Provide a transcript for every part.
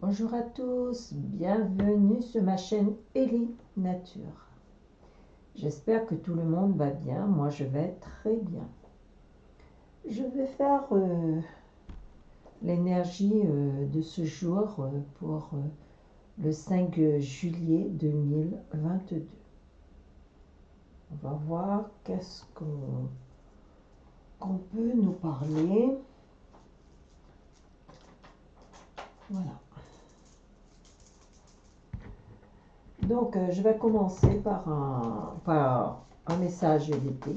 Bonjour à tous, bienvenue sur ma chaîne Ellie Nature. J'espère que tout le monde va bien, moi je vais très bien. Je vais faire l'énergie de ce jour pour le 5 juillet 2022. On va voir qu'est-ce qu'on peut nous parler. Voilà. Donc, je vais commencer par un message d'été.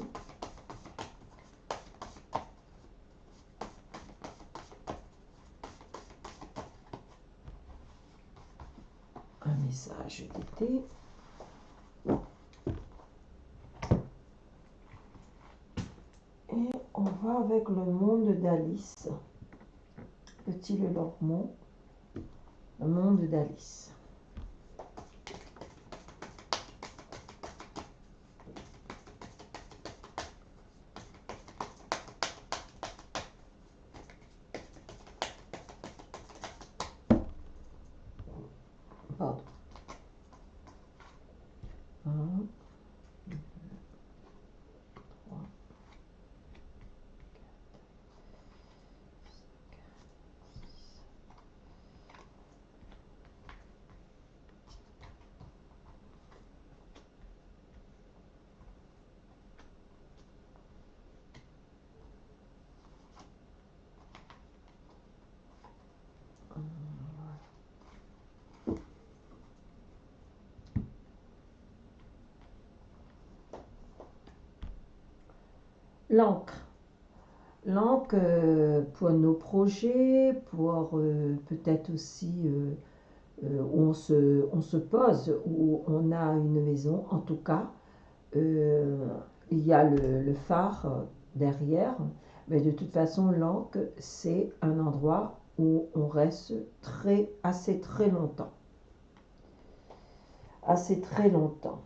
Un message d'été. Et on va avec le monde d'Alice. Petit Le Lormeau. Le monde d'Alice. Pardon. 1, 2, 3, l'encre. L'encre pour nos projets, pour peut-être aussi où on se pose, où on a une maison. En tout cas, il y a le phare derrière. Mais de toute façon, l'encre, c'est un endroit où on reste assez très longtemps. Assez très longtemps.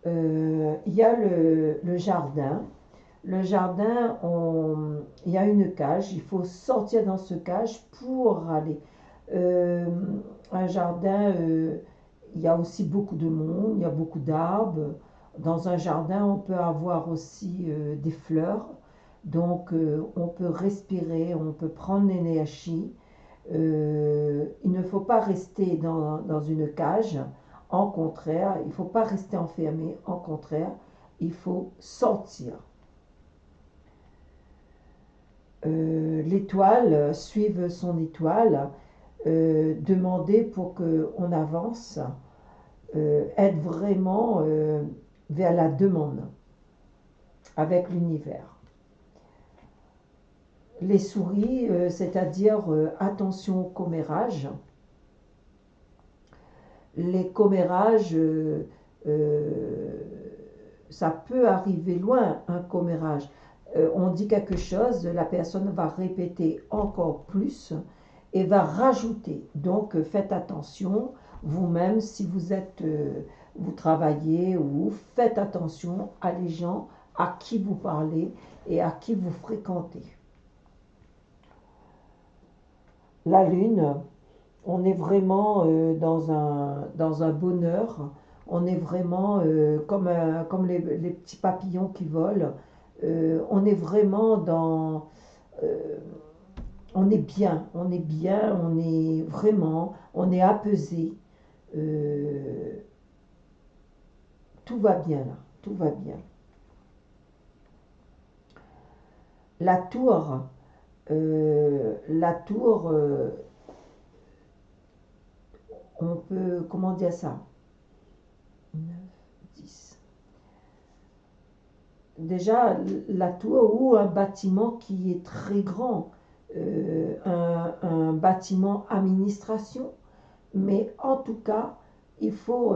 Il y a le jardin. Le jardin, il y a une cage. Il faut sortir dans ce cage pour aller. Un jardin, il y a aussi beaucoup de monde, il y a beaucoup d'arbres. Dans un jardin, on peut avoir aussi des fleurs. Donc, on peut respirer, on peut prendre l'énergie. Il ne faut pas rester dans une cage. En contraire, il ne faut pas rester enfermé. En contraire, il faut sortir. L'étoile, suivre son étoile, demander pour qu'on avance, être vraiment vers la demande avec l'univers. Les souris, c'est-à-dire attention aux commérages. Les commérages, ça peut arriver loin, un commérage. On dit quelque chose, la personne va répéter encore plus et va rajouter. Donc faites attention, vous-même, si vous travaillez ou faites attention à les gens à qui vous parlez et à qui vous fréquentez. La lune, on est vraiment dans un bonheur, on est vraiment comme les petits papillons qui volent. On est vraiment euh, on est bien, on est bien, on est apaisé. Euh, tout va bien là, tout va bien. La tour, on peut, comment dire ça? 9, 10. Déjà, la tour ou un bâtiment qui est très grand, un bâtiment administration, mais en tout cas, il faut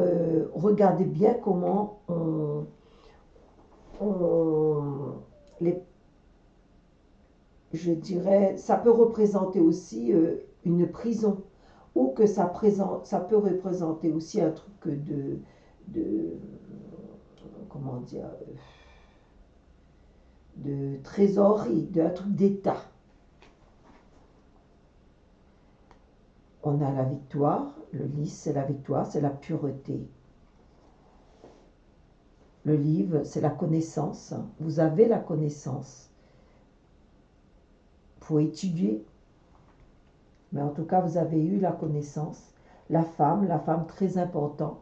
regarder bien comment on- les, je dirais, ça peut représenter aussi une prison, ou que ça peut représenter aussi un truc de comment dire, de trésorerie, d'un truc d'État. On a la victoire. Le lys, c'est la victoire, c'est la pureté. Le livre, c'est la connaissance. Vous avez la connaissance. Il faut étudier. Mais en tout cas, vous avez eu la connaissance. La femme très importante.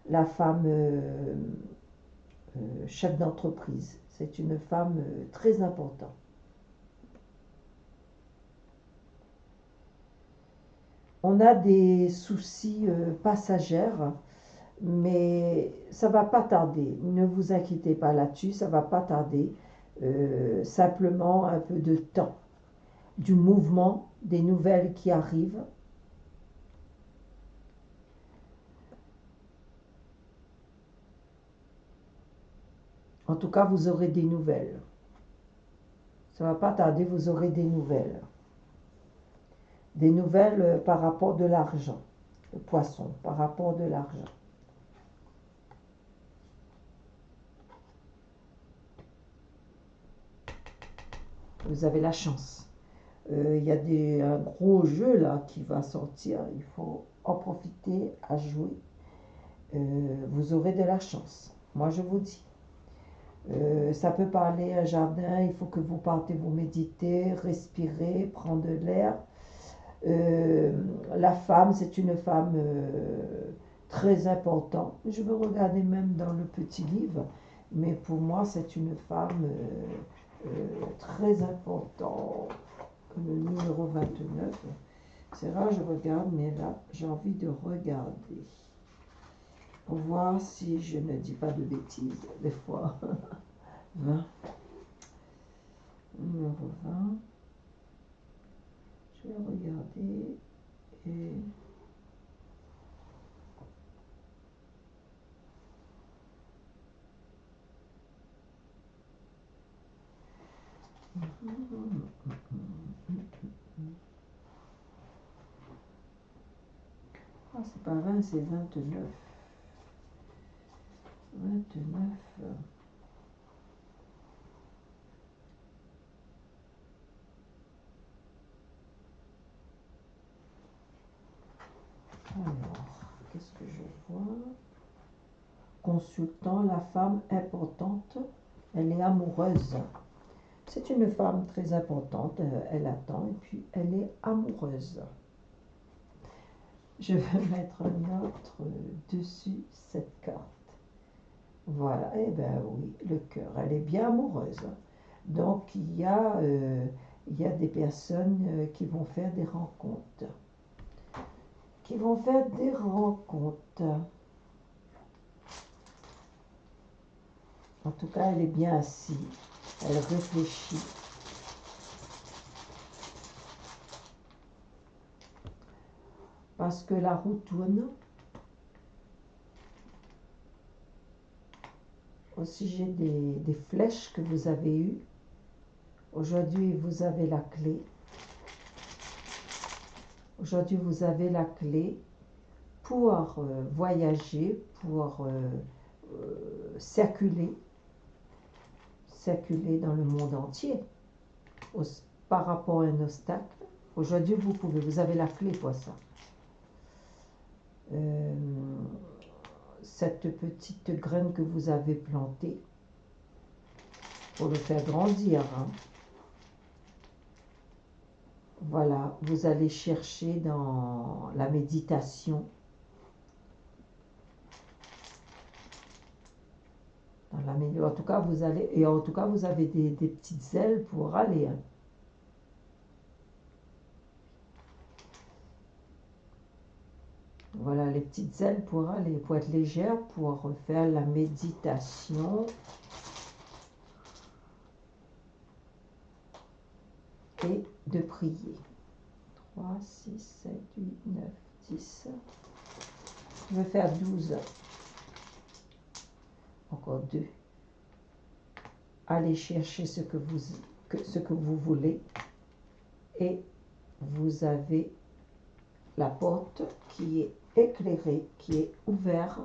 La femme chef d'entreprise. C'est une femme très importante. On a des soucis passagers, mais ça va pas tarder. Ne vous inquiétez pas là-dessus, ça va pas tarder. Simplement un peu de temps, du mouvement, des nouvelles qui arrivent. En tout cas, vous aurez des nouvelles. Ça va pas tarder, vous aurez des nouvelles. Des nouvelles par rapport de l'argent. Le poisson, par rapport de l'argent. Vous avez la chance. Il y a un gros jeu là qui va sortir. Il faut en profiter à jouer. Vous aurez de la chance. Moi, je vous dis. Ça peut parler un jardin. Il faut que vous partez vous méditer, respirer, prendre de l'air. La femme, c'est une femme très importante. Je veux regarder même dans le petit livre. Mais pour moi, c'est une femme très importante. Le numéro 29. C'est rare, je regarde, mais là, j'ai envie de regarder. Pour voir si je ne dis pas de bêtises, des fois. 20. Numéro 20. Je vais regarder et... Ah, c'est pas 20, c'est 29. 29. Alors, qu'est-ce que je vois? Consultant, la femme importante, elle est amoureuse. C'est une femme très importante, elle attend et puis elle est amoureuse. Je vais mettre un autre dessus cette carte. Voilà, eh bien oui, le cœur, elle est bien amoureuse. Donc il y a des personnes qui vont faire des rencontres. Qui vont faire des rencontres. En tout cas, elle est bien assise. Elle réfléchit. Parce que la roue tourne. Au sujet des flèches que vous avez eues. Aujourd'hui, vous avez la clé. Aujourd'hui, vous avez la clé pour voyager, pour circuler dans le monde entier par rapport à un obstacle. Aujourd'hui, vous avez la clé pour ça. Cette petite graine que vous avez plantée, pour le faire grandir. Hein. Voilà, vous allez chercher dans la méditation. En tout cas, vous allez, et en tout cas, vous avez des petites ailes pour aller. Hein. Voilà, les petites ailes pour aller, pour être légère, pour faire la méditation. Et de prier. 3, 6, 7, 8, 9, 10. Je vais faire 12. Encore 2. Allez chercher ce que vous voulez. Et vous avez la porte qui est éclairée, qui est ouverte.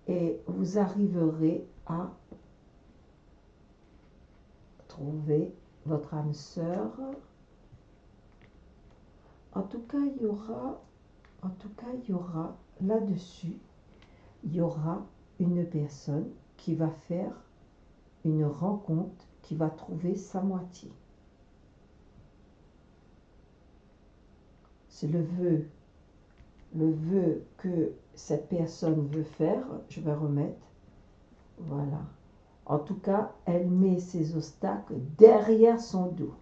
Et vous arriverez à trouver votre âme sœur En tout cas, il y aura là-dessus, il y aura une personne qui va faire une rencontre, qui va trouver sa moitié. C'est le vœu que cette personne veut faire. Je vais remettre. Voilà. En tout cas, elle met ses obstacles derrière son dos.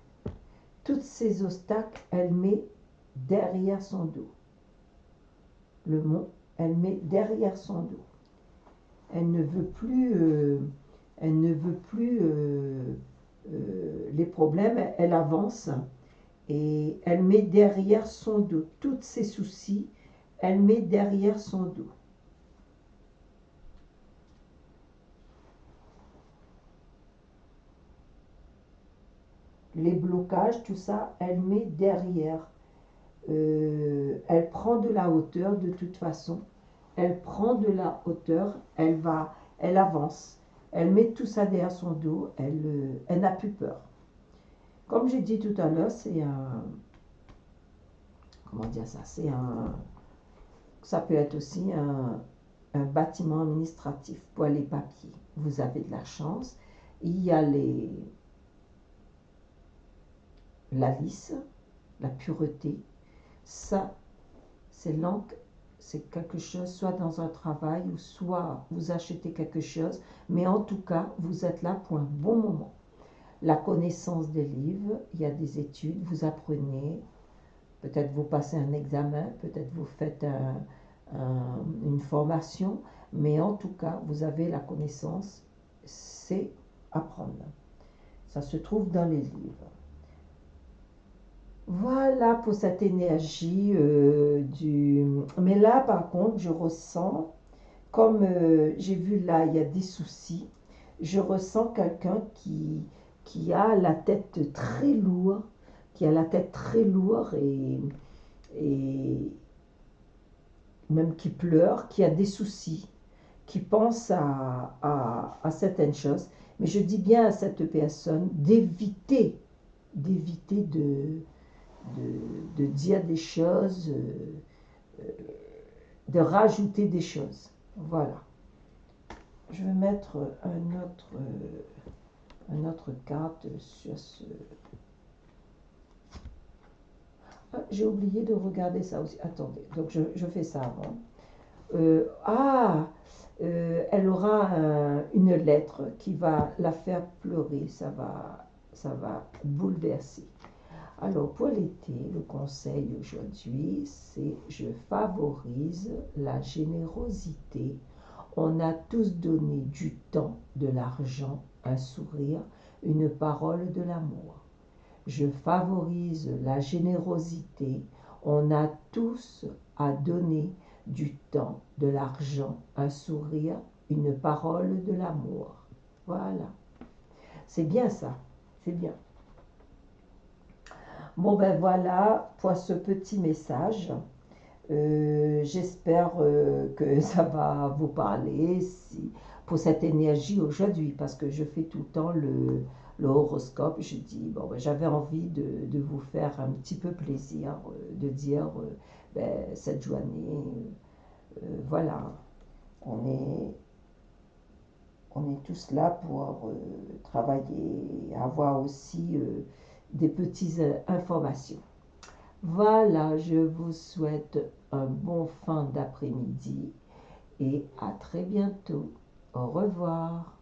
Tous ces obstacles, elle met derrière son dos. Le mot, elle met derrière son dos. Elle ne veut plus, les problèmes, elle avance et elle met derrière son dos. Tous ses soucis, elle met derrière son dos. Les blocages, tout ça, elle met derrière. Elle prend de la hauteur de toute façon. Elle prend de la hauteur, elle avance. Elle met tout ça derrière son dos, elle n'a plus peur. Comme j'ai dit tout à l'heure, c'est un... Comment dire ça? Ça peut être aussi un bâtiment administratif pour les papiers. Vous avez de la chance. Il y a la lisse, la pureté. Ça, c'est quelque chose, soit dans un travail ou soit vous achetez quelque chose, mais en tout cas, vous êtes là pour un bon moment. La connaissance des livres, il y a des études, vous apprenez, peut-être vous passez un examen, peut-être vous faites une formation, mais en tout cas, vous avez la connaissance, c'est apprendre. Ça se trouve dans les livres. Voilà pour cette énergie Mais là, par contre, je ressens, comme j'ai vu là, il y a des soucis, je ressens quelqu'un qui a la tête très lourde, et même qui pleure, qui a des soucis, qui pense à certaines choses. Mais je dis bien à cette personne d'éviter de dire des choses, de rajouter des choses. Voilà. Je vais mettre une autre carte sur ce... Ah, j'ai oublié de regarder ça aussi. Attendez, donc je fais ça avant. Elle aura une lettre qui va la faire pleurer. Ça va bouleverser. Alors pour l'été, le conseil aujourd'hui, c'est je favorise la générosité. On a tous donné du temps, de l'argent, un sourire, une parole de l'amour. Je favorise la générosité. On a tous à donner du temps, de l'argent, un sourire, une parole de l'amour. Voilà. C'est bien ça. C'est bien. Bon ben voilà pour ce petit message. J'espère que ça va vous parler pour cette énergie aujourd'hui, parce que je fais tout le temps le horoscope. Je dis, bon, ben, j'avais envie de vous faire un petit peu plaisir, de dire, ben, cette journée, voilà, on est, on est tous là pour travailler, avoir aussi des petites informations. Voilà, je vous souhaite un bon fin d'après-midi et à très bientôt. Au revoir.